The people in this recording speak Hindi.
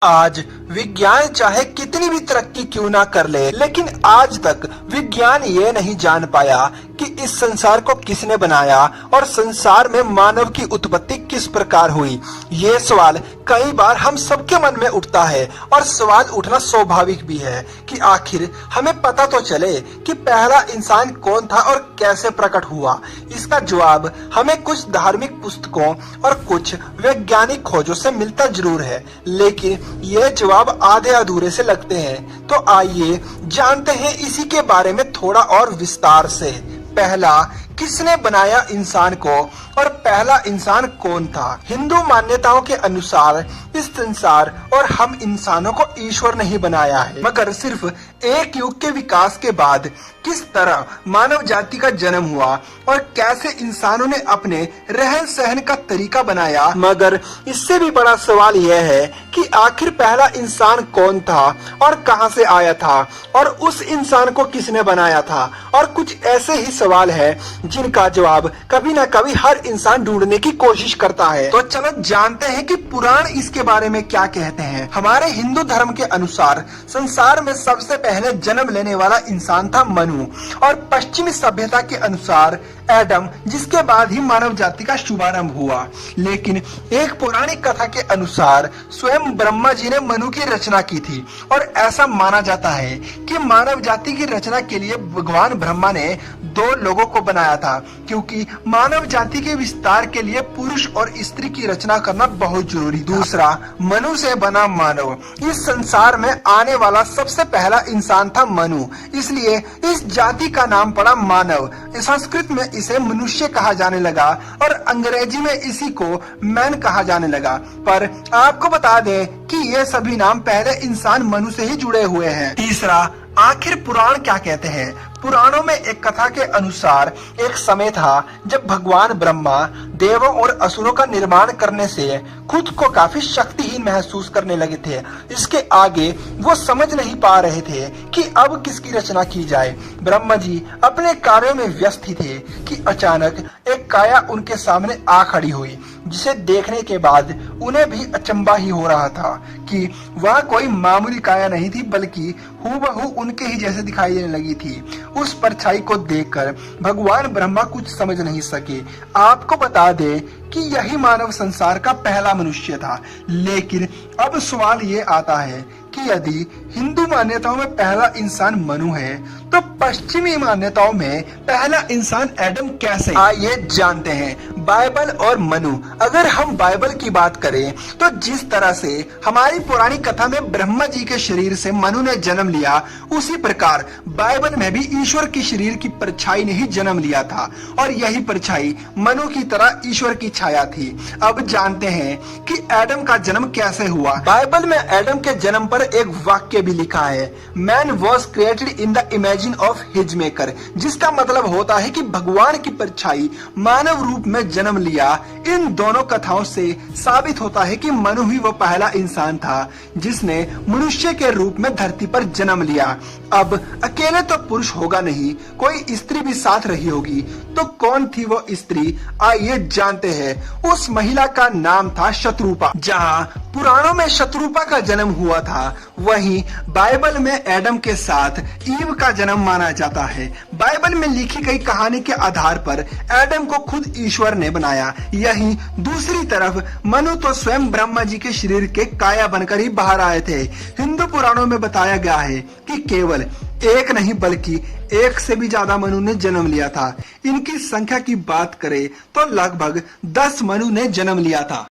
आज विज्ञान चाहे कितनी भी तरक्की क्यों ना कर ले, लेकिन आज तक विज्ञान ये नहीं जान पाया कि इस संसार को किसने बनाया और संसार में मानव की उत्पत्ति किस प्रकार हुई। ये सवाल कई बार हम सबके मन में उठता है और सवाल उठना स्वाभाविक भी है कि आखिर हमें पता तो चले कि पहला इंसान कौन था और कैसे प्रकट हुआ। इसका जवाब हमें कुछ धार्मिक पुस्तकों और कुछ वैज्ञानिक खोजों से मिलता जरूर है, लेकिन ये जवाब आधे अधूरे से लगते हैं। तो आइए जानते हैं इसी के बारे में थोड़ा और विस्तार से। पहला, किसने बनाया इंसान को और पहला इंसान कौन था? हिंदू मान्यताओं के अनुसार इस संसार और हम इंसानों को ईश्वर नहीं बनाया है, मगर सिर्फ एक युग के विकास के बाद किस तरह मानव जाति का जन्म हुआ और कैसे इंसानों ने अपने रहन सहन का तरीका बनाया। मगर इससे भी बड़ा सवाल यह है कि आखिर पहला इंसान कौन था और कहां से आया था और उस इंसान को किसने बनाया था। और कुछ ऐसे ही सवाल है जिनका जवाब कभी न कभी हर इंसान ढूंढने की कोशिश करता है। तो चलो जानते हैं कि पुराण इसके बारे में क्या कहते हैं। हमारे हिंदू धर्म के अनुसार संसार में सबसे पहले जन्म लेने वाला इंसान था मनु, और पश्चिमी सभ्यता के अनुसार एडम, जिसके बाद ही मानव जाति का शुभारंभ हुआ। लेकिन एक पौराणिक कथा के अनुसार स्वयं ब्रह्मा जी ने मनु की रचना की थी, और ऐसा माना जाता है कि मानव जाति की रचना के लिए भगवान ब्रह्मा ने दो लोगों को बनाया था, क्योंकि मानव जाति के विस्तार के लिए पुरुष और स्त्री की रचना करना बहुत जरूरी था। दूसरा, मनु से बना मानव। इस संसार में आने वाला सबसे पहला इंसान था मनु, इसलिए इस जाति का नाम पड़ा मानव। संस्कृत में इसे मनुष्य कहा जाने लगा और अंग्रेजी में इसी को मैन कहा जाने लगा। पर आपको बता दें कि ये सभी नाम पहले इंसान मनु से ही जुड़े हुए हैं। तीसरा, आखिर पुराण क्या कहते हैं? पुराणों में एक कथा के अनुसार एक समय था जब भगवान ब्रह्मा देवों और असुरों का निर्माण करने से खुद को काफी शक्तिहीन महसूस करने लगे थे। इसके आगे वो समझ नहीं पा रहे थे कि अब किसकी रचना की जाए। ब्रह्मा जी अपने कार्यों में व्यस्त ही थे कि अचानक एक काया उनके सामने आ खड़ी हुई, जिसे देखने के बाद उन्हें भी अचंभा ही हो रहा था कि वह कोई मामूली काया नहीं थी, बल्कि हूबहू उनके ही जैसे दिखाई देने लगी थी। उस परछाई को देखकर भगवान ब्रह्मा कुछ समझ नहीं सके। आपको बता दे कि यही मानव संसार का पहला मनुष्य था। लेकिन अब सवाल ये आता है कि यदि हिंदू मान्यताओं में पहला इंसान मनु है, तो पश्चिमी मान्यताओं में पहला इंसान एडम कैसे? आइए जानते हैं बाइबल और मनु। अगर हम बाइबल की बात करें तो जिस तरह से हमारी पुरानी कथा में ब्रह्मा जी के शरीर से मनु ने जन्म लिया, उसी प्रकार बाइबल में भी ईश्वर की शरीर की परछाई ने ही जन्म लिया था, और यही परछाई मनु की तरह ईश्वर की छाया थी। अब जानते हैं कि एडम का जन्म कैसे हुआ। बाइबल में एडम के जन्म पर एक वाक्य भी लिखा है, man was created in the imagine of his maker, जिसका मतलब होता है कि भगवान की परछाई मानव रूप में जन्म लिया। इन दोनों कथाओं से साबित होता है कि मनु ही वो पहला इंसान था जिसने मनुष्य के रूप में धरती पर जन्म लिया। अब अकेले तो पुरुष होगा नहीं, कोई स्त्री भी साथ रही होगी। तो कौन थी वो स्त्री? आइए जानते हैं। उस महिला का नाम था शत्रुपा। जहाँ पुराणों में शत्रुपा का जन्म हुआ था, वहीं बाइबल में एडम के साथ ईव का जन्म माना जाता है। बाइबल में लिखी गई कहानी के आधार पर एडम को खुद ईश्वर ने बनाया। यहीं दूसरी तरफ मनु तो स्वयं ब्रह्मा जी के शरीर के काया बनकर ही बाहर आए थे। हिंदू पुराणों में बताया गया है कि केवल एक नहीं बल्कि एक से भी ज्यादा मनु ने जन्म लिया था। इनकी संख्या की बात करें तो लगभग 10 मनु ने जन्म लिया था।